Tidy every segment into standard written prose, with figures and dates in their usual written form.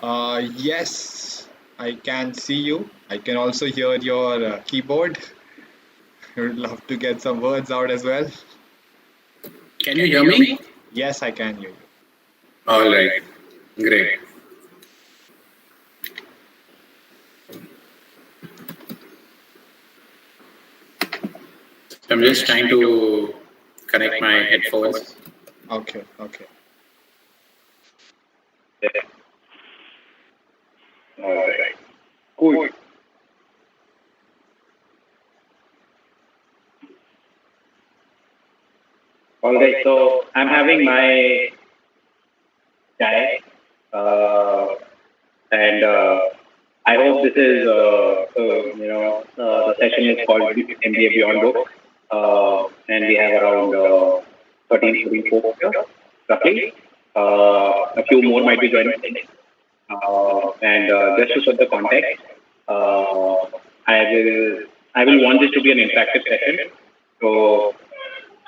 Yes, I can see you. I can also hear your keyboard. I would love to get some words out as well. Can you hear me? Yes, I can hear you. All right, great. I'm just trying to connect my headphones. Okay, okay. All right, cool. All right, so I'm having my chai, uh, and I hope this is, the session is called MBA Beyond Book, and we have around 13, 14 folks here, roughly. A few more might be joining. And just to set the context, uh, I will I will want this to be an interactive session. So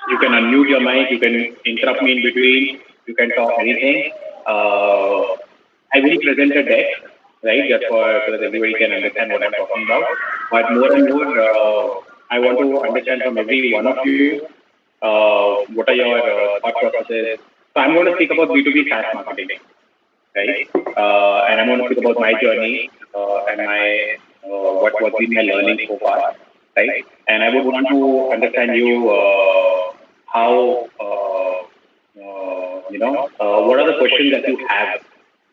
you can unmute your mic, you can interrupt me in between, you can talk anything. Uh, I will present a deck, right, just for so that everybody can understand what I'm talking about. But more and more, I want to understand from every one of you what are your thought processes. So I'm going to speak about B2B SaaS marketing, right? And I'm going to speak about my journey and my what's been my learning so far, right? And I would want to understand you how what are the questions that you have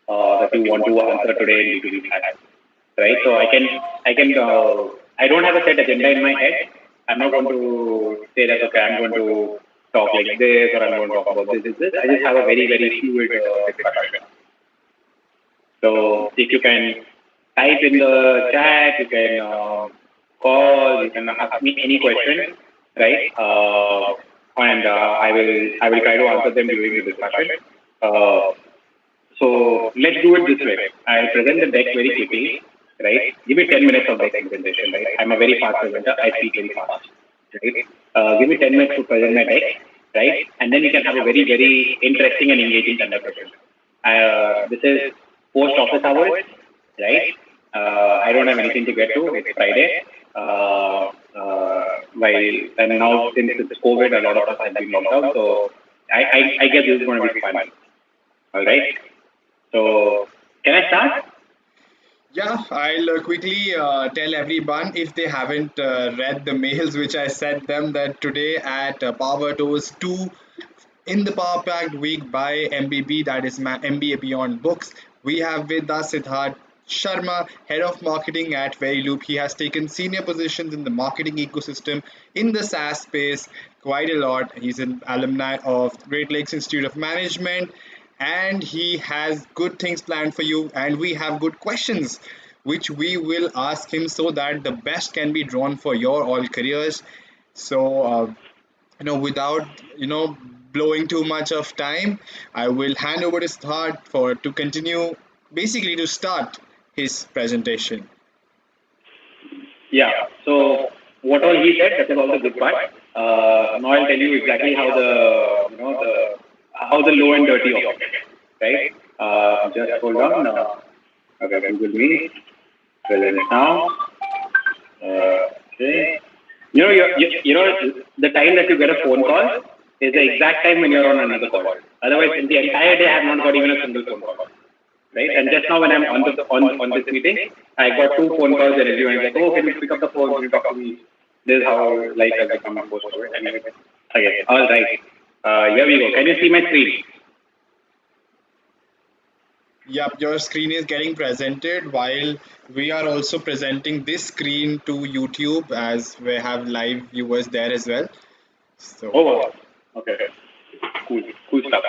that you want to answer today in B2B chat, right? So I don't have a set agenda in my head. I'm not going to say that okay, I'm going to talk like this or I'm going to talk about this. I just have a very very fluid discussion. So if you can type in the chat, you can call, you can ask me any question, right? And I will try to answer them during the discussion. Uh, so let's do it this way. I'll present the deck very quickly, right? Give me 10 minutes of deck presentation, right? I'm a very fast presenter. I speak very fast, right? Give me 10 minutes to present my deck, right? And then we can have a very, very interesting and engaging conversation. This is post office hours, right? I don't have anything to get to. It's Friday. While and now since it's COVID, a lot of us have been locked out. So I guess this is going to be fun. All right. So can I start? Yeah, I'll quickly tell everyone if they haven't read the mails which I sent them that today at Power Tours 2 in the Power Packed Week by MBB, that is MBA Beyond Books, we have with us Siddharth Sharma, Head of Marketing at Veryloop. He has taken senior positions in the marketing ecosystem in the SaaS space quite a lot. He's an alumni of Great Lakes Institute of Management and he has good things planned for you. And we have good questions which we will ask him so that the best can be drawn for your all careers. So, without blowing too much of time, I will hand over to Start for to continue, basically to start his presentation. Yeah. So what all he said, that is all the good part. Now I'll tell you exactly how the low and dirty of it, right? Just hold on. Okay, Google Meet, present now. Okay. The time that you get a phone call is the exact time when you're on another call. Otherwise, in the entire day, I have not got even a single phone call. Right? And just now when I'm on this meeting, I got two phone calls and everyone's like, oh, can you pick up the phone? Can you talk to me? This is how life has become post COVID. And okay, all right. Here we go. Can you see my screen? Yep, your screen is getting presented while we are also presenting this screen to YouTube as we have live viewers there as well. So, Oh, wow. Okay. Cool. Cool stuff.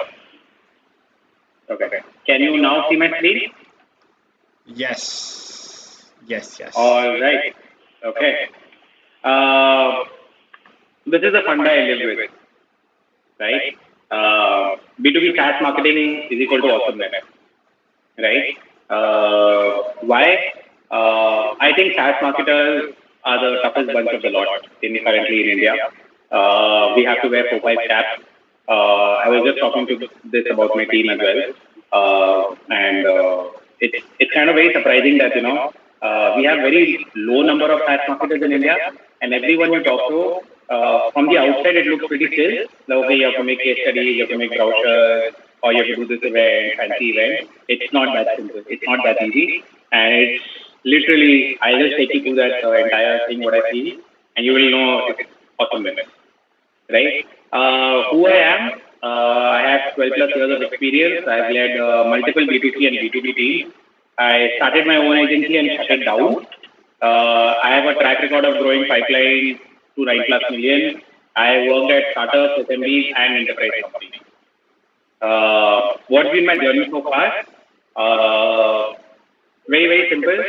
Okay. Can you now see my screen? yes, yes, yes. All right. Okay. Uh, this is a funda I live with, right? B2B SaaS marketing is equal to awesomeness, right? Why? I think SaaS marketers are the toughest bunch of the lot currently in India. We have to wear 4-5 caps. I was just talking to this about my team as well, and it's kind of very surprising that we have very low number of SaaS marketers in India, and everyone you talk to, from the outside it looks pretty still. Like, okay, you have to make case studies, you have to make brochures, or you have to do this event, fancy event. It's not that simple. It's not that easy, and it's literally, I'll just take you through that entire thing, what I see, and you will know it's awesome, right? Who I am, I have 12 plus years of experience. I've led multiple B2C and B2B teams. I started my own agency and shut it down. I have a track record of growing pipeline to 9 plus million. I worked at startups, SMBs, and enterprise companies. What's been my journey so far? Very, very simple.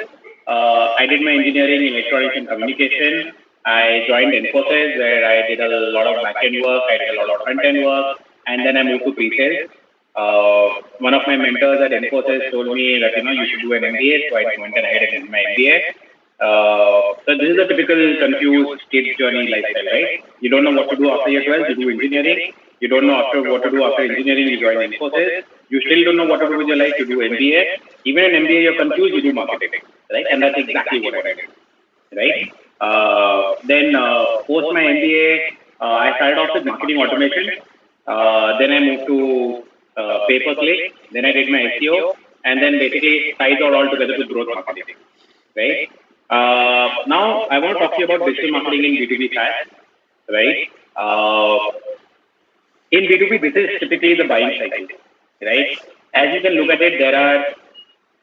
I did my engineering in electronics and communication. I joined Infosys, where I did a lot of back-end work, I did a lot of front-end work, and then I moved to pre-sales. One of my mentors at Infosys told me that, you should do an MBA, so I went ahead and did my MBA. So this is a typical confused kids journey lifestyle, right? You don't know what to do after your 12, you do engineering. You don't know what to do after engineering, you join Infosys. You still don't know what to do with your life, you do MBA. Even in MBA, you're confused, you do marketing, right? And that's exactly what I did, right? Then post my MBA, I started off with marketing automation. Then I moved to pay-per-click. Then I did my SEO, and then basically tied it all together with growth marketing, right? Now I want to talk to you about digital marketing in B2B SaaS, right? In B2B, this is typically the buying cycle, right? As you can look at it, there are,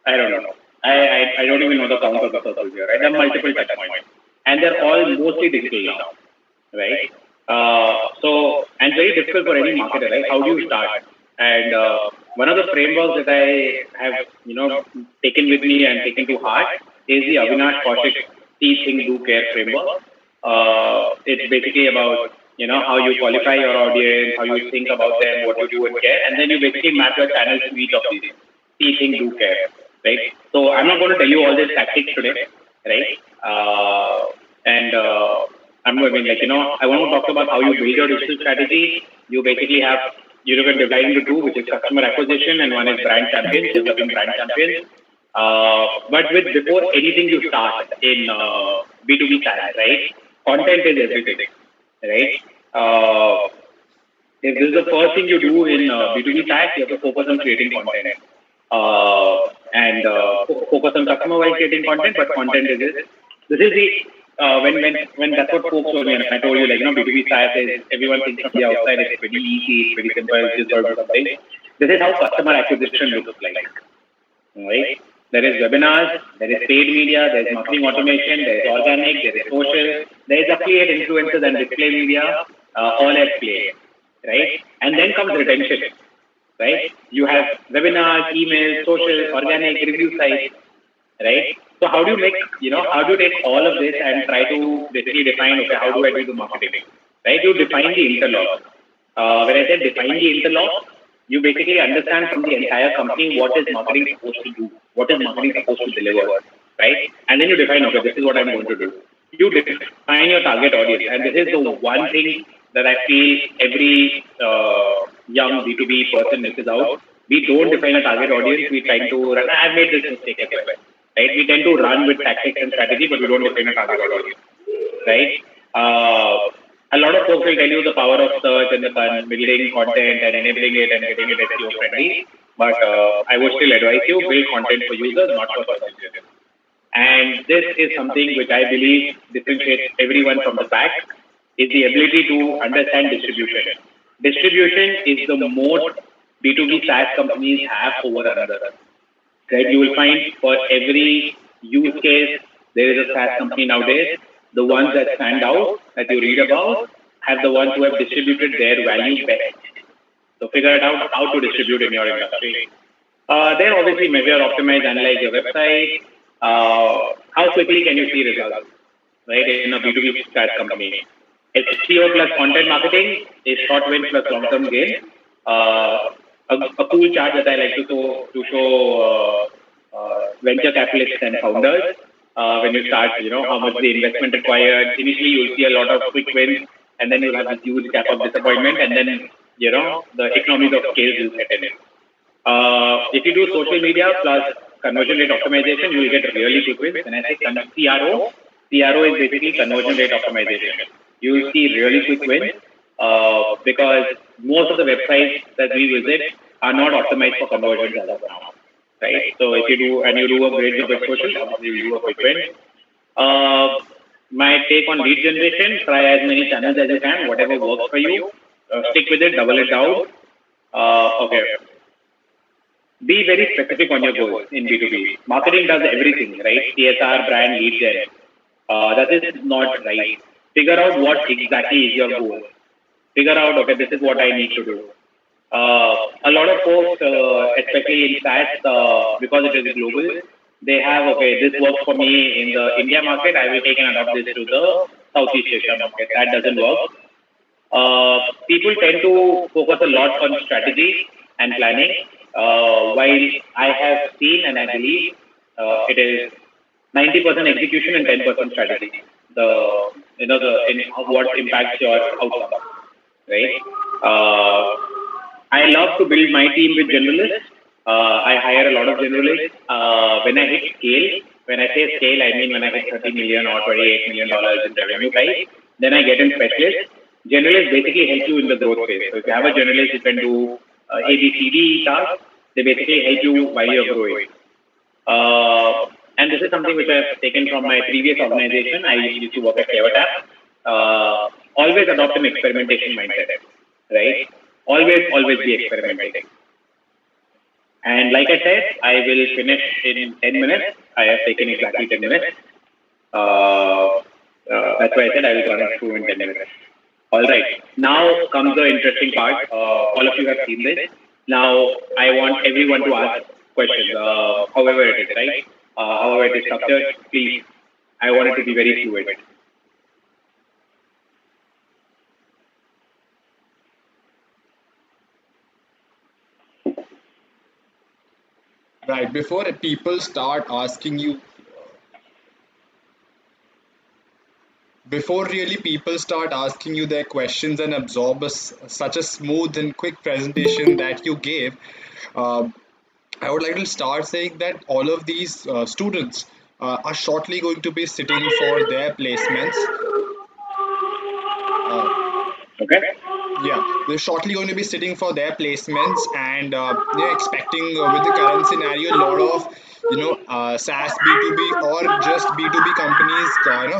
I don't know, I don't even know the count of the circles here, right? There are multiple touch points, and they're all mostly digital now, right? And very difficult for any marketer, right? How do you start? And one of the frameworks that I have, taken with me and taken to heart is the Avinash Kaushik See, Think, Do, Care framework. It's basically about, how you qualify your audience, how you think about them, what you do and care, and then you basically map your channel suite of these. See, Think, Do, Care, right? So I'm not going to tell you all these tactics today, right? I want to talk about how you build your digital strategy. You basically have, you can divide into two, which is customer acquisition, and one is brand champions, developing brand champions. But before anything you start in B2B SaaS, right? Content is everything, right? If this is the first thing you do in B2B SaaS, you have to focus on creating content. And focus on customer while creating content, but content is this. This is the when that's what folks told me, and I told you, B2B SaaS is, everyone thinks from the outside it's pretty easy, it's pretty simple, it's sort of something. This is how customer acquisition looks like, right? There is webinars, there is paid media, there is marketing automation, there is organic, there is social, there is affiliate influencers and display media, all at play, right? And then comes retention, right? You have webinars, emails, social, organic, review sites, right? So how do you make, how do you take all of this and try to basically define, okay, how do I do the marketing, right? You define the interlock. When I said define the interlock, you basically understand from the entire company what is marketing supposed to do, what is marketing supposed to deliver, right? And then you define, okay, this is what I'm going to do. You define your target audience, and this is the one thing that I feel every young B2B person misses out. We don't define a target audience. We try to run. I've made this mistake as well, right? We tend to run with tactics and strategy, but we don't define a target audience, right? A lot of folks will tell you the power of search and the building content and enabling it and getting it SEO friendly. But I would still advise you build content for users, not for search engines. And this is something which I believe differentiates everyone from the pack, is the ability to understand distribution. Distribution is the moat B2B SaaS companies have over another. Right? You will find for every use case, there is a SaaS company nowadays. The ones that stand out, that you read about, have the ones who have distributed their value best. So figure it out how to distribute in your industry. Then obviously measure, optimize, analyze your website. How quickly can you see results, right, in a B2B SaaS company? SEO plus content marketing is short win plus long-term gain. A cool chart that I like to show venture capitalists and founders. When you start, how much the investment required. Initially, you'll see a lot of quick wins, and then you'll have a huge gap of disappointment, and then, the economies of scale will set in. If you do social media plus conversion rate optimization, you will get really quick wins. When I say CRO is basically conversion rate optimization. You will see really quick wins because most of the websites that we visit are not optimized for conversions as of now, right? So if you do and you do a great job at social, obviously you do a quick win. Uh, my take on lead generation: try as many channels as you can, whatever works for you. Stick with it, double it down. Okay. Be very specific on your goals in B2B. Marketing does everything, right? CSR, brand, lead gen. That is not right. Figure out what exactly is your goal. Figure out, okay, this is what I need to do. A lot of folks, especially in SaaS, because it is global, they have, okay, this works for me in the India market, I will take and adopt this to the Southeast Asia market. That doesn't work. People tend to focus a lot on strategy and planning, while I have seen and I believe it is 90% execution and 10% strategy. What impacts your outcome, right? I love to build my team with generalists. I hire a lot of generalists. When I hit scale, when I say scale, I mean when I hit 30 million or $28 million in revenue price, then I get in specialists. Generalists basically help you in the growth phase. So if you have a generalist, you can do A, B, C, D tasks. They basically help you while you're growing. And this is something which I've taken from my previous organization. I used to work at Clevertap. Always adopt an experimentation mindset, right? Always be experimenting. And like I said, I will finish in 10 minutes. I have taken exactly 10 minutes. That's why I said I will run it through in 10 minutes. All right. Now comes the interesting part. All of you have seen this. Now I want everyone to ask questions, however it is, right? However it is structured, please. I want it to be very fluid. Right. Before people start asking you, before really people start asking you their questions and absorb such a smooth and quick presentation that you gave, uh, I would like to start saying that all of these students are shortly going to be sitting for their placements. Okay. Yeah, they're shortly going to be sitting for their placements, and they're expecting with the current scenario, a lot of SaaS B2B or just B2B companies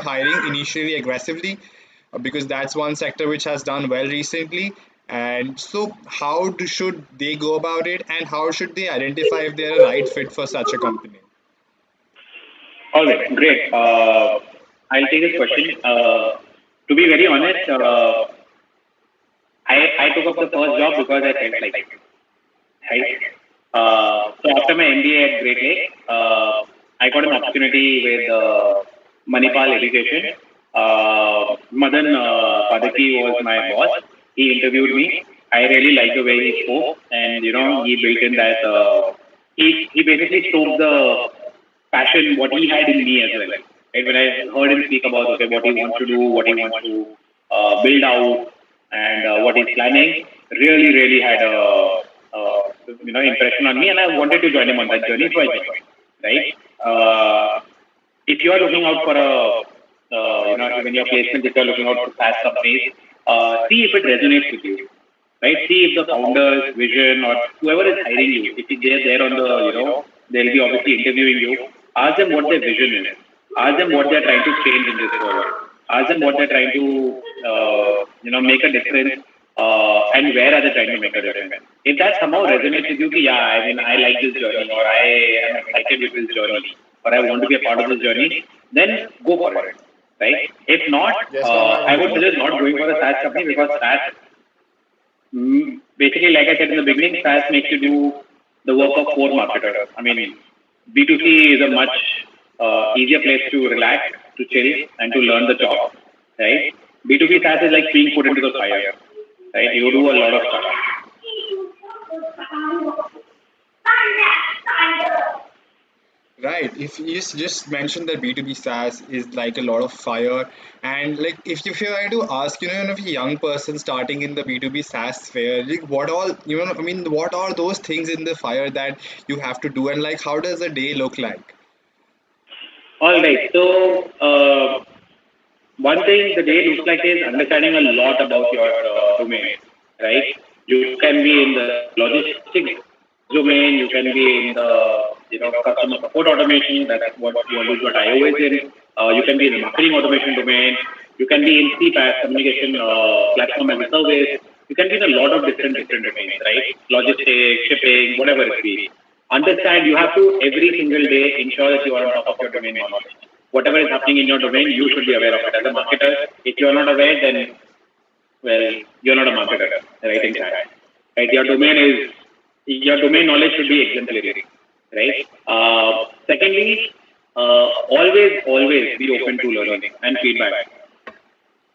hiring initially aggressively, because that's one sector which has done well recently. And so, should they go about it, and how should they identify if they're a right fit for such a company? All right. Great. I'll take this question. To be very honest, I took up the first job because I felt like it, right? So after my MBA at Great Lake, I got an opportunity with Manipal Education. Madan Padaki was my boss. He interviewed me. I really liked the way he spoke, and he built in that. He basically stoked the passion what he had in me as well. Right? When I heard him speak about what he wants to do, what he wants to build out, and what he's planning, really had a impression on me, and I wanted to join him on that journey, so I joined. Right? If you are looking out for when your placement, if you are looking out for SaaS companies, see if it resonates with you. Right? See if the founder's vision or whoever is hiring you, if they're there on the, they'll be obviously interviewing you. Ask them what their vision is. Ask them what they're trying to change in this world. Ask them what they're trying to, make a difference, and where are they trying to make a difference. If that somehow resonates with you, I like this journey, or I am excited with this journey, or I want to be a part of this journey, then go for it. Right? If not, I would suggest not going for a SaaS company, because SaaS, basically, like I said in the beginning, SaaS makes you do the work of 4 marketers. B2C is a much easier place to relax, to chill, and to learn the job, right? B2B SaaS is like being put into the fire, right? You do a lot of stuff. Right. right. If you just mentioned that B2B SaaS is like a lot of fire, and like if you were to ask, if a young person starting in the B2B SaaS sphere, like what all, I mean, what are those things in the fire that you have to do, and like how does a day look like? All right. So one thing the day looks like is understanding a lot about your domain, right? You can be in the logistics domain, you can be in the customer support automation. That's what IO is in. You can be in the marketing automation domain. You can be in CPaaS, communication platform as a service. You can be in a lot of different domains, right? Logistics, shipping, whatever it be. Understand you have to every single day ensure that you are on top of your domain knowledge. Whatever is happening in your domain, you should be aware of it. As a marketer, if you are not aware, then well, you're not a marketer, right? In fact, right? Your domain knowledge should be exemplary, right? Secondly, always be open to learning and feedback.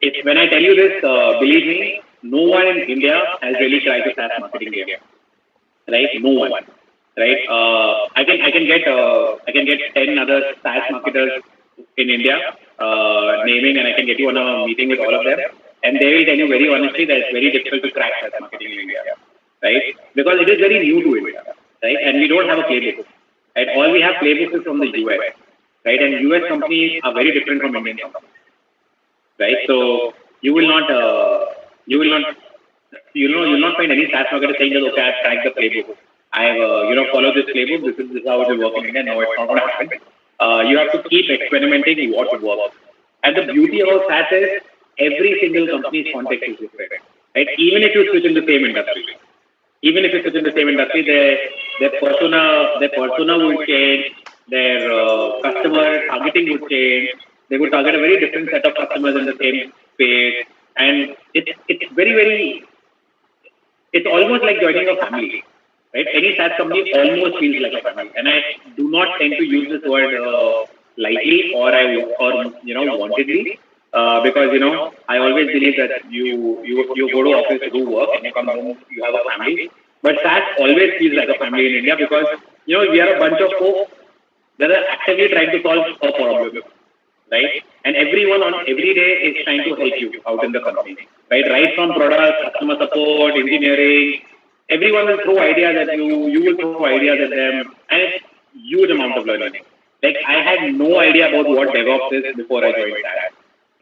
If when I tell you this, believe me, no one in India has really tried the SaaS marketing game, right? No one, right? I can get 10 other SaaS marketers in India naming, and I can get you on a meeting with all of them, and they will tell you very honestly that it's very difficult to crack SaaS marketing in India, right? Because it is very new to India, right? And we don't have a playbook, right? All we have playbooks is from the US, right? And US companies are very different from Indian companies, right? So you will not, you will not, you'll not find any SaaS marketer saying that okay, I've cracked the playbook. I have, followed this playbook. This is how it will work in India. No, it's not going to happen. You have to keep experimenting what would work. And the beauty about SaaS is every single company's context is different, right? Even if you switch in the same industry, their persona would change, their customer targeting would change. They would target a very different set of customers in the same space, and it's very it's almost like joining a family, right? Any SaaS company almost feels like a family, and I do not tend to use this word lightly or wantedly, because I always believe that you go to office to do work and you come home, you have a family. But SaaS always feels like a family in India because we are a bunch of folks that are actively trying to solve a problem, right? And everyone on every day is trying to help you out in the company, right? Right from product, customer support, engineering, everyone will throw ideas at you will throw ideas at them, and it's huge amount of learning. Like I had no idea about what DevOps is before I joined that,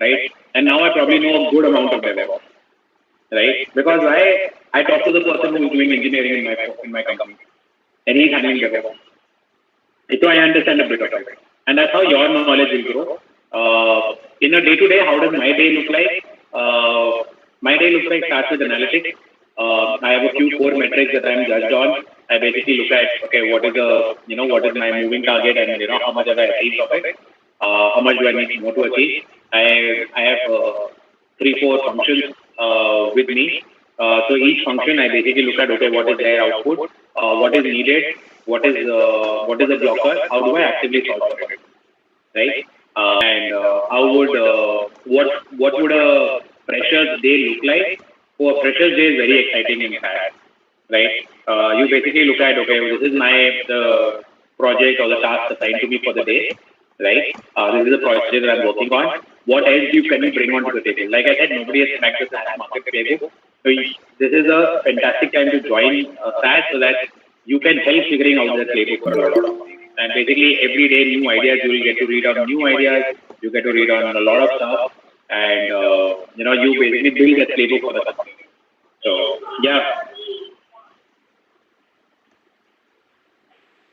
right? And now I probably know a good amount of DevOps, right? Because I talk to the person who is doing engineering in my company, and he's handling DevOps. So I understand a bit of it, and that's how your knowledge will grow. In a day-to-day, how does my day look like? My day looks like starts with analytics. I have a few core metrics that I'm judged on. I basically look at what is my moving target, and how much have I achieved of it. How much do I need more to achieve? I have 3-4 functions with me. So each function, I basically look at okay, what is their output, what is needed, what is the blocker, how do I actively solve for it, right? And how would what would a fresher's day look like? So a fresher's day is very exciting in fact, right? You basically look at okay, this is the project or the task assigned to me for the day, right? This is the project that I'm working on. What else can you bring onto the table? Like I said, nobody has cracked the SaaS market playbook. So this is a fantastic time to join SaaS so that you can help figuring out the playbook for a lot of things. And basically every day new ideas, you will get to read on new ideas, you get to read on a lot of stuff, and you basically build that playbook for the company. So yeah.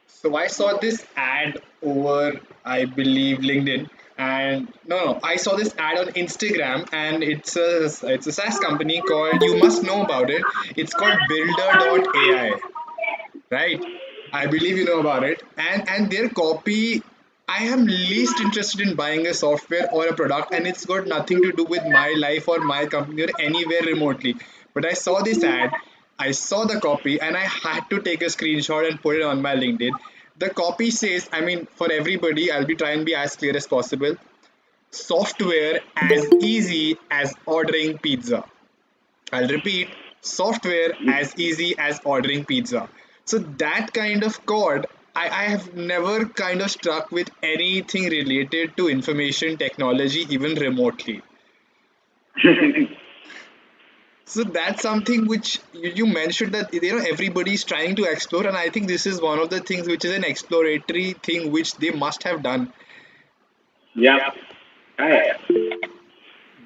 So I saw this ad over, I believe, LinkedIn, and no, I saw this ad on Instagram, and it's a SaaS company called. You must know about it. It's called Builder.ai, right? I believe you know about it, and their copy. I am least interested in buying a software or a product, and it's got nothing to do with my life or my company or anywhere remotely. But I saw this ad, I saw the copy, and I had to take a screenshot and put it on my LinkedIn. The copy says, I mean, for everybody, I'll be trying to be as clear as possible. Software as easy as ordering pizza. I'll repeat, software as easy as ordering pizza. So that kind of code, I have never kind of struck with anything related to information technology, even remotely. So that's something which you mentioned that everybody's trying to explore, and I think this is one of the things which is an exploratory thing which they must have done. Yeah. Yeah.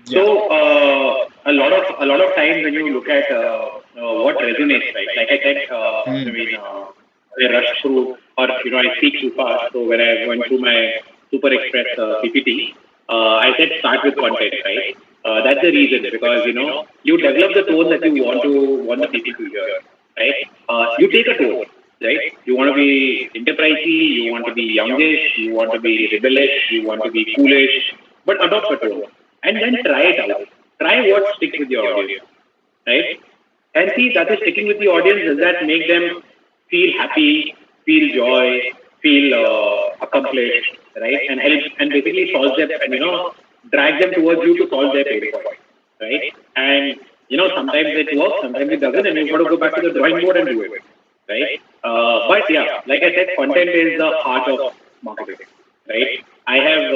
So Yeah. a lot of times when you look at what resonates, right? Like I said, Hmm. I rush through, or I speak too fast. So when I went through my Super Express PPT, I said start with content, right? That's the reason because you develop the tone that you want the people to hear, right? You take a tone, right? You want to be enterprisey, you want to be youngish, you want to be rebellious, you want to be coolish, but adopt a tone and then try it out. Try what sticks with your audience, right? And see that is sticking with the audience. Does that make them feel happy, feel joy, feel accomplished, right? And help and basically solve them and drag them towards you to solve their pain point, right? And sometimes it works, sometimes it doesn't, and you've got to go back to the drawing board and do it, right? But yeah, like I said, content is the heart of marketing, right? I have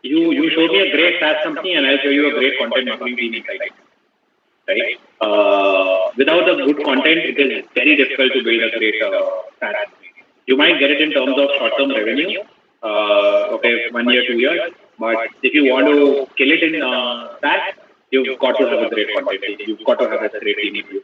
you showed me a great SaaS company, and I'll show you a great content marketing team inside, right? Without a good content, it is very difficult to build a great SaaS company. You might get it in terms of short-term revenue, okay, 1 year, 2 years, but if you want to kill it in SaaS, you've got to have a great content team. You've got to have a great team with you.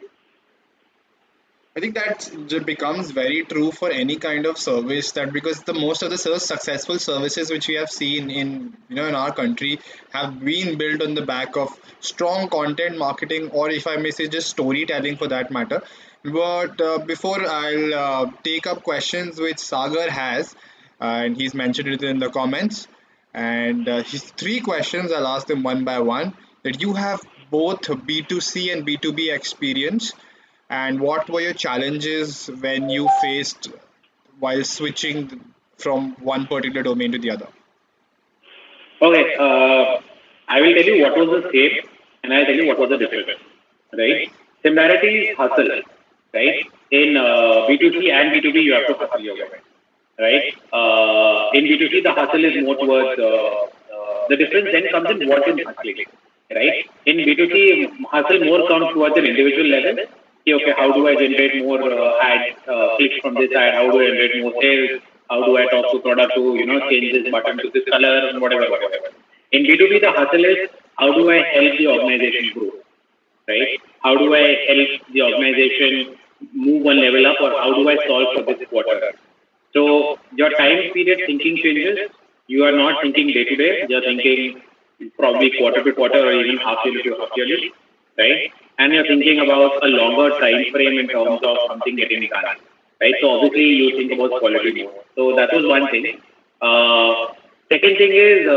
I think that becomes very true for any kind of service, that because the most of the successful services which we have seen in in our country have been built on the back of strong content marketing, or if I may say just storytelling for that matter. But before I'll take up questions which Sagar has, and he's mentioned it in the comments, and his three questions I'll ask them one by one. That you have both B2C and B2B experience, and what were your challenges when you faced while switching from one particular domain to the other? Okay, I will tell you what was the same, and I'll tell you what was the difference, right? Similarities, hustle, right? In B2C and B2B, you have to hustle your way, right? In B2C, the hustle is more towards the difference then comes in what is hustling, right? In B2C, hustle more comes towards an individual level. Okay, how do I generate more ad clicks from this ad? How do I generate more sales? How do I talk to product to change this button to this color and whatever. In B2B, the hustle is how do I help the organization grow, right? How do I help the organization move one level up, or how do I solve for this quarter? So your time period thinking changes. You are not thinking day to day. You're thinking probably quarter to quarter or even half yearly to half yearly, right? And you're thinking about a longer time frame in terms of something getting done, right? So obviously you think about quality more. So that was one thing. Second thing is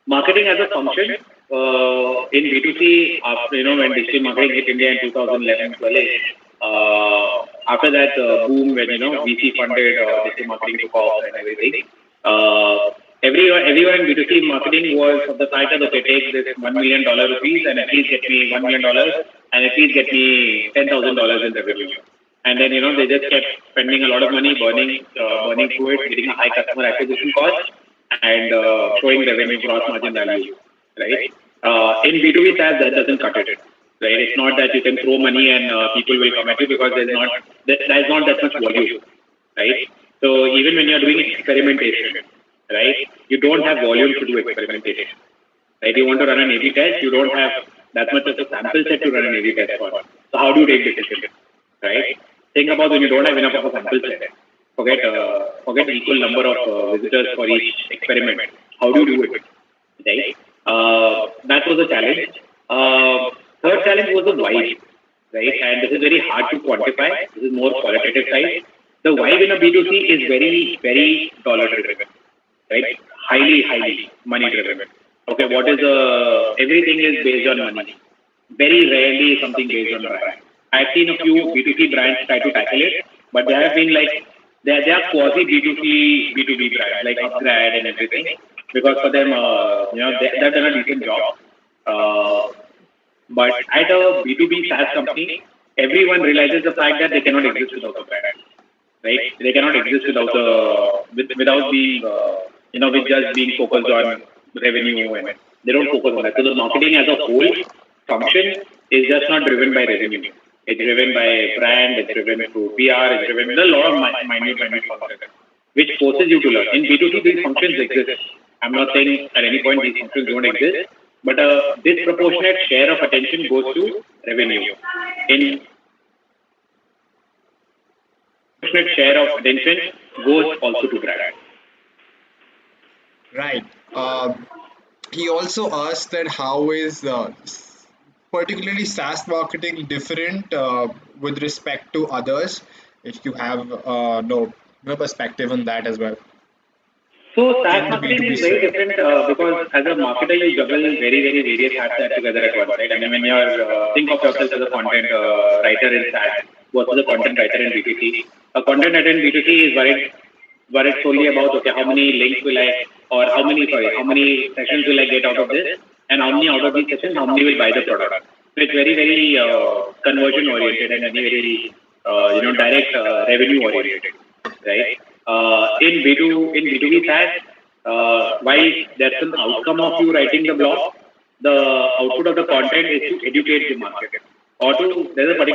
marketing as a function in B2C. After when digital marketing hit India in 2011-12, after that boom when VC funded digital marketing took off and everything. Everyone in B2C marketing was of the fact that okay, take this $1 million rupees and at least get me $1 million and at least get me $10,000 in revenue. And then they just kept spending a lot of money, burning through it, getting a high customer acquisition cost, and showing revenue gross margin value, right? In B2B SaaS, that doesn't cut it, right? It's not that you can throw money and people will come at you because there's not that much volume, right? So even when you're doing experimentation, right, you don't have volume to do experimentation, right? You want to run an A/B test, you don't have that much of a sample set to run an A/B test for. So how do you take decisions, right? Think about when you don't have enough of a sample set. Forget equal number of visitors for each experiment. How do you do it? Right? That was a challenge. Third challenge was the vibe, right? And this is very hard to quantify. This is more qualitative side. The vibe in a B2C is very, very dollar driven, right? Highly money driven. Okay, what is everything is based on money. Very rarely something based on brand. I've seen a few B2C brands try to tackle it, but they have been like they are quasi B2C B2B brands like Upgrad and everything because for them they've done a decent job. But at a B2B SaaS company, everyone realizes the fact that they cannot exist without a brand, right? They cannot exist without without being with just being focused on revenue, and they don't focus on that. So the marketing as a whole function is just not driven by revenue. It's driven by brand. It's driven through PR. It's driven with a lot of minute functions, which forces you to learn. In B2C, these functions exist. I'm not saying at any point these functions don't exist, but a disproportionate share of attention goes to revenue. In share of attention goes also to brand. Right. He also asked that how is particularly SaaS marketing different with respect to others? If you have no perspective on that as well So SaaS in the marketing B2B is very sphere. different because as a marketer, you juggle very various hats together at once, right? I mean, when you're think of yourself as a content writer in SaaS versus a content writer in B2C. A content writer in B2C is worried solely about okay, how many links will I or how many sessions will I get out of this, and how many out of these sessions, how many will buy the product. So it's very conversion oriented and very direct revenue oriented, right? In B2B SaaS, while there's an outcome of you writing the blog, the output of the content is to educate the market. Or there's a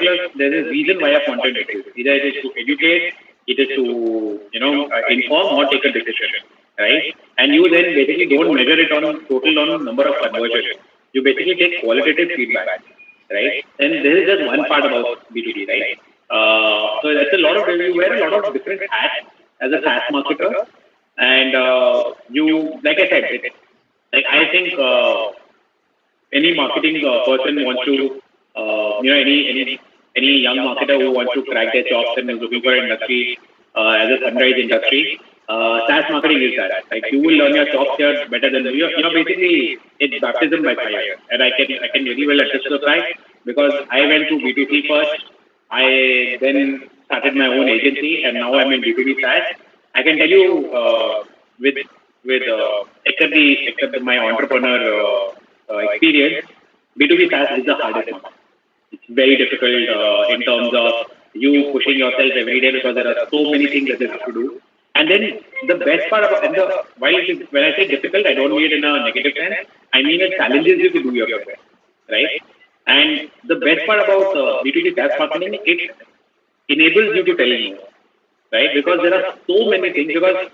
reason why a content exists. Either it is to educate, it is to inform or take a decision, right? And you then basically don't measure it on number of conversions. You basically take qualitative feedback, right? And this is just one part about B2B, right? So that's a lot of you wear a lot of different hats as a SaaS marketer, and you, like I said, like I think any marketing person wants to, any young marketer who wants to crack their chops and is looking for an industry as a sunrise industry, SaaS marketing is that. Like you will learn your chops here better than basically it's baptism by fire, and I can really well attest to the fact because I went to B2C first. I then started my own agency, and now I'm in B2B SaaS. I can tell you except my entrepreneur experience, B2B SaaS is the hardest one. It's very difficult in terms of you pushing yourself every day because there are so many things that you have to do. And then the best part about when I say difficult, I don't mean it in a negative sense. I mean it challenges you to do your best, right? And the best part about B2B SaaS marketing, it enables you to tell more, right? Because there are so many things. Because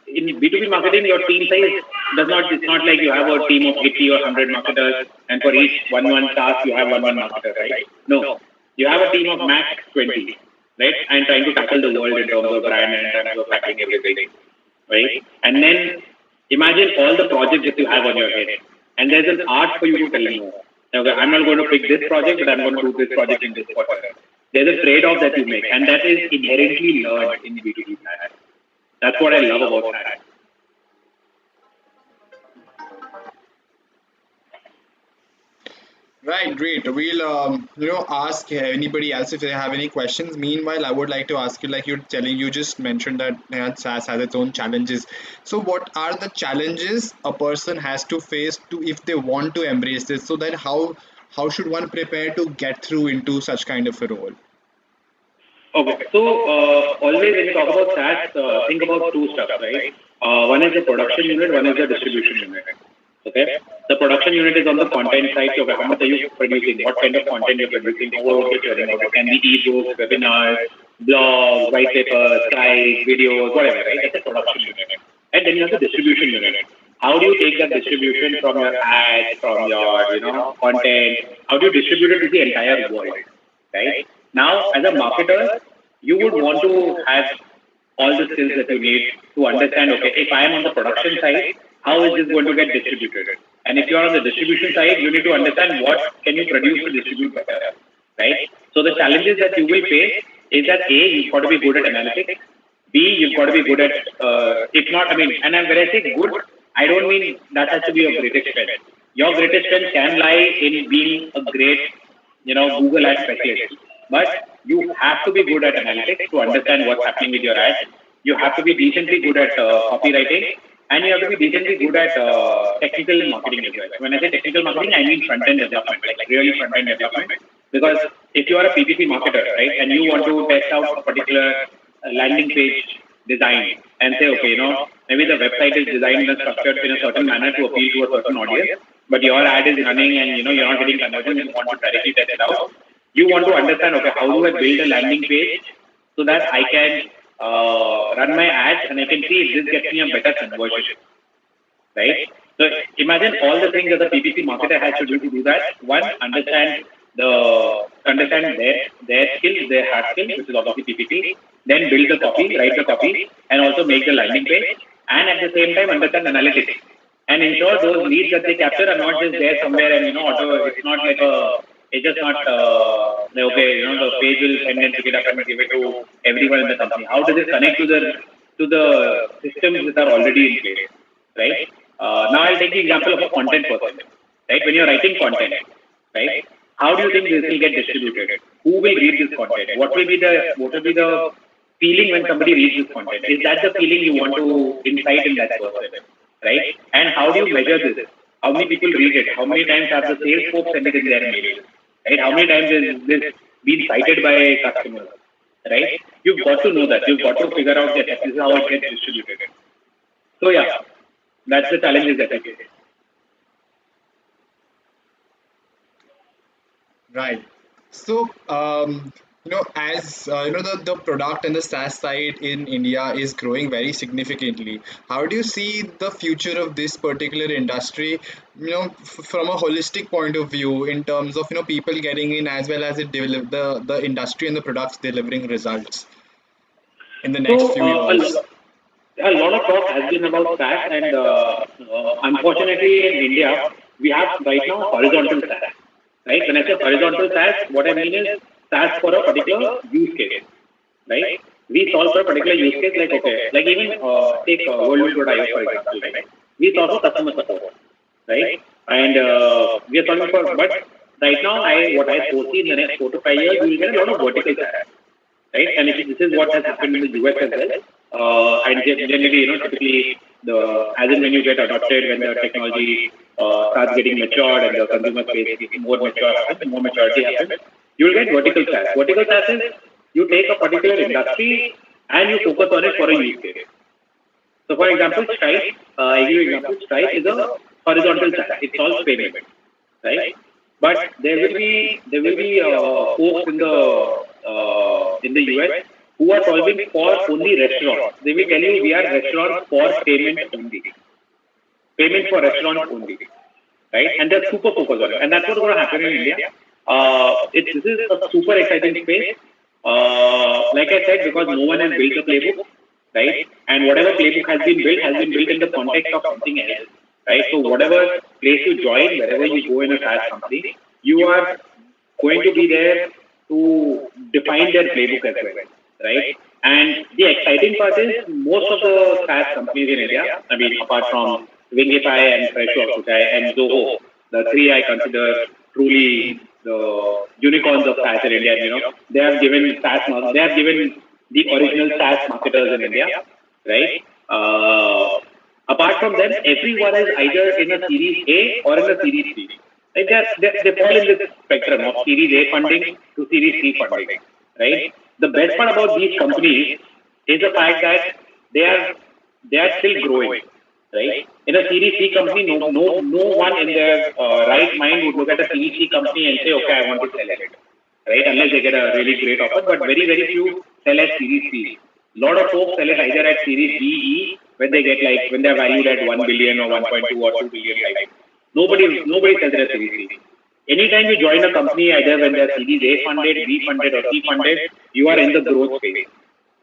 in B2B marketing, your team size it's not like you have a team of 80 or 100 marketers, and for each one task, you have one marketer, right? No, you have a team of max 20, right? And trying to tackle the world in terms of brand and in terms of tackling everything, right? And then imagine all the projects that you have on your head, and there's an art for you to tell more. Okay, I'm not going to pick this project, but I'm going to do this project in this quarter. There's a trade-off that you make, and that is inherently learned in B2B SaaS. That's what I love about SaaS. Right, great. We'll ask anybody else if they have any questions. Meanwhile, I would like to ask you, like you just mentioned that SaaS has its own challenges. So, what are the challenges a person has to face to if they want to embrace this? So then, how should one prepare to get through into such kind of a role? Okay, so always when you talk about SaaS, think about two stuff, right? One is the production unit, one is the distribution unit. Okay, the production unit is on the content side. So how much are you producing? What kind of content you're producing? How are you sharing out? It can be ebooks, webinars, blogs, white papers, slides, videos, whatever, right? That's the production unit. And then you have the distribution unit. How do you take that distribution from your ads, from your content? How do you distribute it to the entire world, right? Now, as a marketer, you would want to have all the skills that you need to understand, okay, if I am on the production side, how is this going to get distributed? And if you are on the distribution side, you need to understand what can you produce to distribute better, right? So the challenges that you will face is that A, you've got to be good at analytics. B, you've got to be good at, if not, I mean, and when I say good, I don't mean that has to be your greatest strength. Your greatest strength can lie in being a great, Google ad specialist. But you have to be good at analytics to understand what's happening with your ads. You have to be decently good at copywriting, and you have to be decently good at technical marketing as well. When I say technical marketing, I mean front-end development, like really front-end development. Because if you are a PPC marketer, right, and you want to test out a particular landing page design and say, okay, maybe the website is designed and structured in a certain manner to appeal to a certain audience, but your ad is running and you're not getting conversion, you want to directly test it out. You want to understand, okay, how do I build a landing page so that I can run my ads and I can see if this gets me a better conversion, right? So imagine all the things that the PPC marketer has to do to do that. One, understand their skills, their hard skills, which is obviously PPC. Then build the copy, write the copy, and also make the landing page. And at the same time, understand analytics and ensure those leads that they capture are not just there somewhere and it's not like it's just not okay, the page will send and pick it up and give it to everyone in the company. How does it connect to the systems that are already in place, right? Now I'll take the example of a content person, right? When you're writing content, right? How do you think this will get distributed? Who will read this content? What will be the feeling when somebody reads this content? Is that the feeling you want to incite in that person, right? And how do you measure this? How many people read it? How many times have the sales folks sent it in their mail? Right? How many times is this been cited by customers? Right? You've got to know that. You've got to figure out that this is how it gets distributed. So yeah, that's the challenge that I face. Right. So, as the product and the SaaS side in India is growing very significantly. How do you see the future of this particular industry? From a holistic point of view, in terms of people getting in as well as it develop the industry and the products delivering results in the next So few years. a lot of talk has been about SaaS, and unfortunately in India we have right now horizontal SaaS. Right? When I say horizontal SaaS, what I mean is SaaS for a particular use case. Right? We solve for a particular use case, like okay, like even take Worldview.io for example. Right? We solve for customer support, right? And we are solving for, but right now what I foresee in the next 4 to 5 years, we will get a lot of vertical SaaS, right? And if this is what has happened in the US as well. And generally, typically as in when you get adopted, when the technology starts getting matured and the consumer space is more mature, more maturity happens, you will get vertical SaaS. Vertical SaaS is you take a particular industry and you focus on it for a use case. So, for example, Stripe, I give you example. Stripe is a horizontal SaaS. It solves payment, right? But there will be folks in the US who are solving for only restaurants. They will tell you we are restaurants for payment only, payment for restaurants only, right? And they're super focused on it, and that's what's going to happen in India. This is a super exciting space. Like I said, because no one has built a playbook, right? And whatever playbook has been built in the context of something else, right? So whatever place you join, wherever you go in a SaaS company, you are going to be there to define their playbook as well, right? And the exciting part is most of the SaaS companies in India, I mean, apart from Wingify and Freshworks and Zoho, the three I consider truly the unicorns of SaaS in India. They have given they have given the original SaaS marketers in India, right? Apart from them, everyone is either in a Series A or in a Series B. Like they fall in this spectrum of Series A funding to Series C funding, right? The best part about these companies is the fact that they are still growing, right? In a Series C company, no one in their right mind would look at a Series C company and say, okay, I want to sell it, right? Unless they get a really great offer, but very, very few sell at Series C. A lot of folks sell it either at Series B, E, when when they're valued at 1 billion or 1.2 or 2 billion. Nobody sells it at Series C. Anytime you join a company, either when they're Series A funded, B funded, or C funded, you are in the growth phase.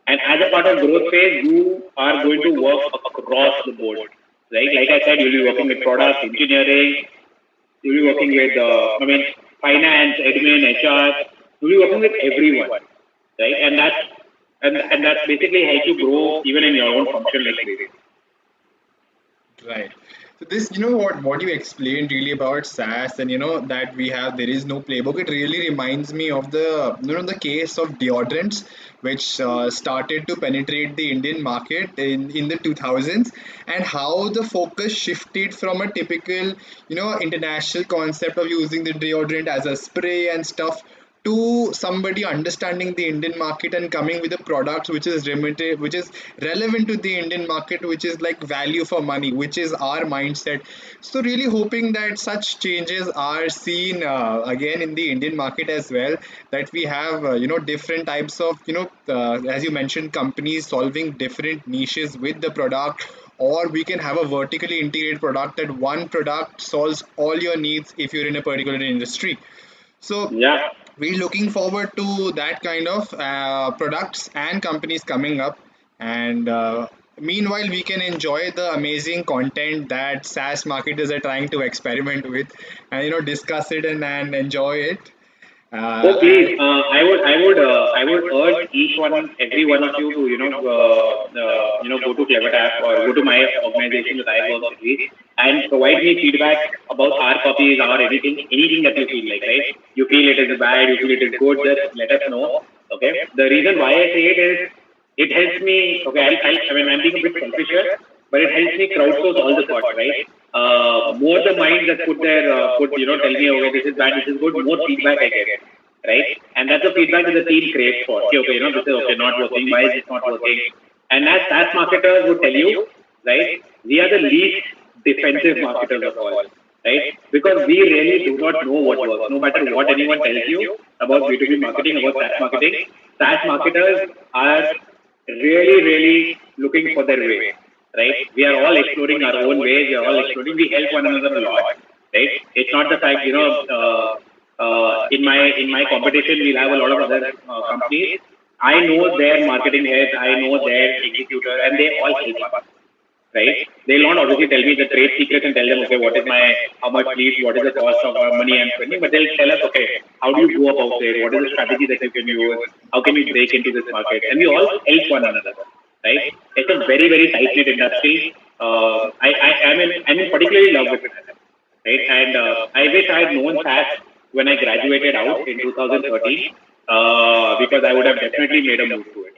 And as a part of growth phase, you are going to work across the board, right? Like I said, you'll be working with products, engineering, you'll be working with, finance, admin, HR. You'll be working with everyone, right? And that's basically helps you grow even in your own function like crazy. Right. So this, what you explained really about SaaS and that we have there is no playbook. It really reminds me of the case of deodorants, which started to penetrate the Indian market in the 2000s, and how the focus shifted from a typical international concept of using the deodorant as a spray and stuff to somebody understanding the Indian market and coming with a product which is limited, which is relevant to the Indian market, which is like value for money, which is our mindset. So really hoping that such changes are seen again in the Indian market as well. That we have different types of as you mentioned, companies solving different niches with the product, or we can have a vertically integrated product that one product solves all your needs if you're in a particular industry. So Yeah. we're looking forward to that kind of products and companies coming up. And meanwhile, we can enjoy the amazing content that SaaS marketers are trying to experiment with, and discuss it and enjoy it. Oh, please. And I would urge each one, every one of you to, go to CleverTap or go to my organization that I work with and provide me feedback about our copies or anything that you feel like, right? You feel it is bad, you feel it is good, just let us know. Okay. The reason why I say it is, it helps me. Okay. I mean, I'm being a bit selfish here, but it helps me crowdsource all the thoughts, right? More the minds that tell me, okay, this is bad, this is good, more feedback I get, right? And that's the feedback that the team craves for. Okay, this is okay, not working, why is it not working? And as SaaS marketers would tell you, right, we are the least defensive marketers of all, right? Because we really do not know what works. No matter what anyone tells you about B2B marketing, about SaaS marketers are really, really looking for their way, right? We are all exploring our own ways. We are all exploring. We help one another a lot, right? It's not the fact, in my competition, we'll have a lot of other companies. I know their marketing heads, I know their executor, and they all help us, right? They'll not obviously tell me the trade secrets and tell them, okay, how much leads, what is the cost of money I'm spending, but they'll tell us, okay, how do you go about it? What is the strategy that you can use? How can you break into this market? And we all help one another, right? It's a very, very tight-knit industry. I'm in particularly love with it, right? And I wish I had known SaaS when I graduated out in 2013, because I would have definitely made a move to it.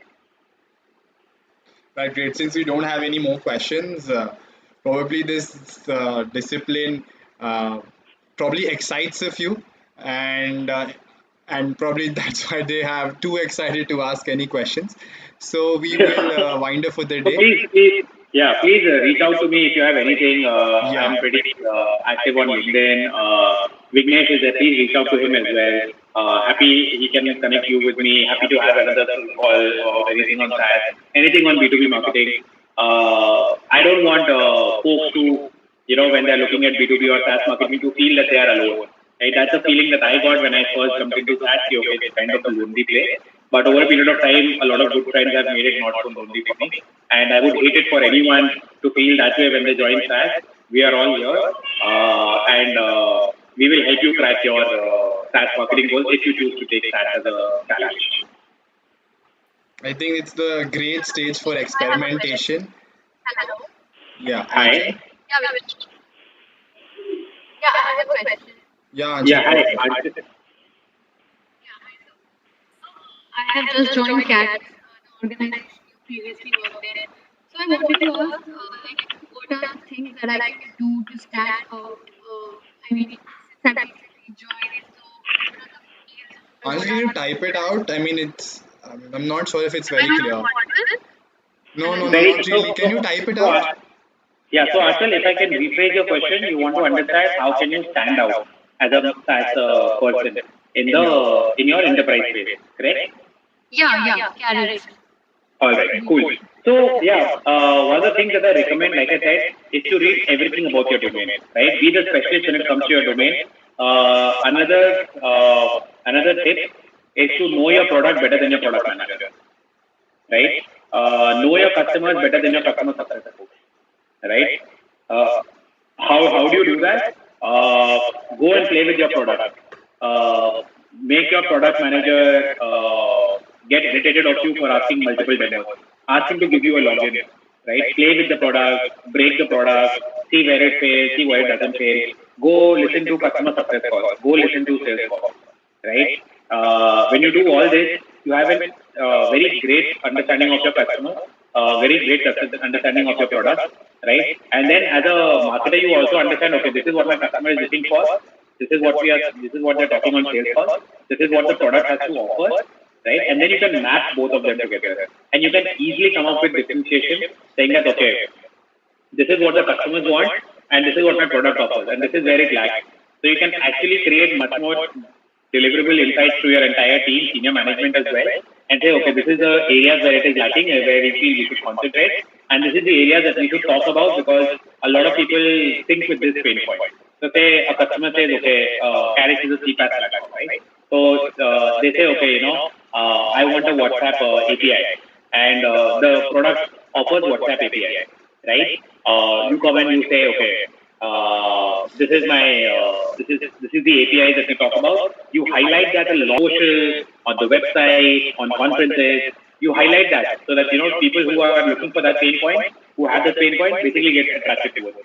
right, great. Since we don't have any more questions, probably this discipline probably excites a few, and probably that's why they have too excited to ask any questions. So we will wind up for the So day. please reach out to me if you have anything. I'm Yeah, pretty active on LinkedIn. Vignesh is there. Please reach out to him as well. Happy he can connect you with me. Happy to have another call or anything on SaaS, anything on B2B marketing. I don't want folks to, when they're looking at B2B or SaaS marketing, to feel that they are alone. Right? That's the feeling that I got when I first jumped into SaaS. Okay, it's kind of a lonely place. But over a period of time, a lot of good friends have made it not so lonely for me. And I would hate it for anyone to feel that way when they join SaaS. We are all here, and we will help you crack your SaaS marketing goals if you choose to take SaaS as a challenge. I think it's the great stage for I have a question. experimentation. Hello. Yeah, Hi. Anshul. Yeah, yeah, I have a question. Yeah, Yeah, Anshul, go hi. ahead. Yeah, hi, sir. I have just joined CAT, the organization you previously worked in. So I wanted to ask, what are the things that I can do to stand out? I mean, since I recently joined, so what are the skills or Anshul, what can are you the type things it that out? I mean, I'm not sure if it's am I very not clear. audible? No, no, Hello. no, Very not so really. Can so you type it so. out? Yeah. So Achal, if I can rephrase your question, you want to understand how can you stand out as a person Yeah. in your enterprise space, correct? Yeah, carry it. All right, cool. So yeah, one of the things that I recommend, like I said, is to read everything about your domain, right? Be the specialist when it comes to your domain. Another tip is to know your product better than your product manager, right? Know your customers better than your customer success folks, right? Uh, how do you do that? Uh, Go and play with your product. Uh, Make your product manager get irritated of you for asking multiple demos. Ask him to give you a login, right? Play with the product, break the product, see where it fails, see where it doesn't fail. Go listen to customer success calls. Go listen to sales calls, right? When you do all this, you have a very great understanding of your customer, very great understanding of your product, right? And then as a marketer, you also understand, okay, this is what my customer is looking for. this is what they're talking on sales call, this is what the product has to offer, right? And then you can map both of them together, and you can easily come up with differentiation, saying that okay, this is what the customers want, and this is what my product offers, and this is where it lacks. So you can actually create much more deliverable insights to your entire team, senior management as well, and say, okay, this is the areas where it is lacking, where we feel we should concentrate, and this is the areas that we should talk about because a lot of people think with this pain point. So say a customer says, okay, Karix is a CPaaS platform, right? So they say, okay, I want a WhatsApp API, and the product offers WhatsApp API, right? You come and you say, okay, this is the API that we talk about. You highlight that a lot on the website, on conferences. You highlight that so that people who are looking for that pain point, who have that pain point, basically get attracted to it.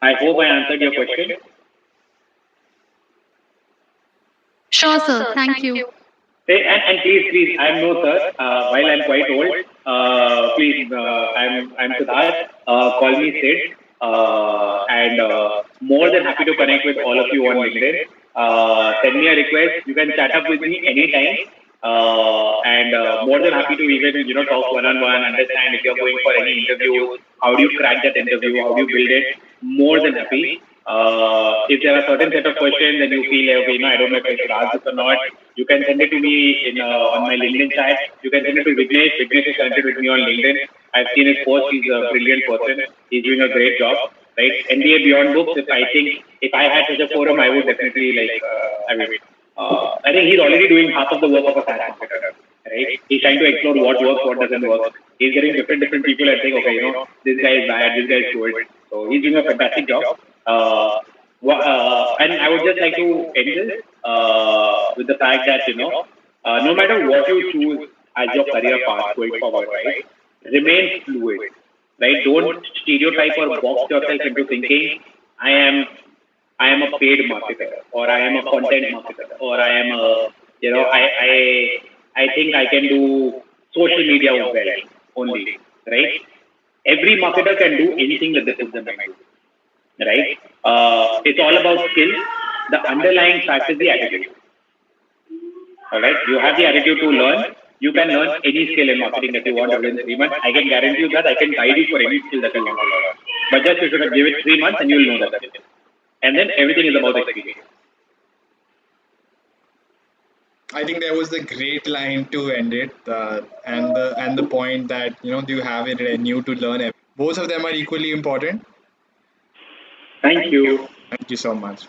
I hope I answered your question. Sure, sir. Thank you. Hey, and please, I'm no sir. While I'm quite old, please, I'm Siddharth. Call me Sid. And more than happy to connect with all of you on LinkedIn. Send me a request. You can chat up with me anytime. And more than happy to even talk one-on-one, understand if you're going for any interview, how do you crack that interview, how do you build it. More than happy. If there are certain set of questions and you feel, okay, I don't know if I should ask this or not, you can send it to me on my LinkedIn chat. You can send it to Vignesh. Vignesh is connected with me on LinkedIn. I've seen his post. He's a brilliant person. He's doing a great job, right? MBA Beyond Books. If I had such a forum, I would definitely I think he's already doing half of the work of a SaaS marketer, right? He's trying to explore what works, what doesn't work. He's getting different people and saying, okay, this guy is bad, this guy is good. So he's doing a fantastic job. And I would just like to end this with the fact that no matter what you choose as your career path going forward, right, remain fluid, right? Don't stereotype or box yourself into thinking I am a paid marketer, or I am a content marketer, or I am a I think I can do social media well only, right? Every marketer can do anything that they put them in, right? It's all about skill. The underlying fact is the attitude. All right, you have the attitude to learn. You can learn any skill in marketing that you want within 3 months. I can guarantee you that I can guide you for any skill that you want to learn. But just you should give it 3 months and you'll know that. And then everything is about experience. I think that was a great line to end it, and the point that you have it new to learn. Both of them are equally important. Thank you. Thank you so much.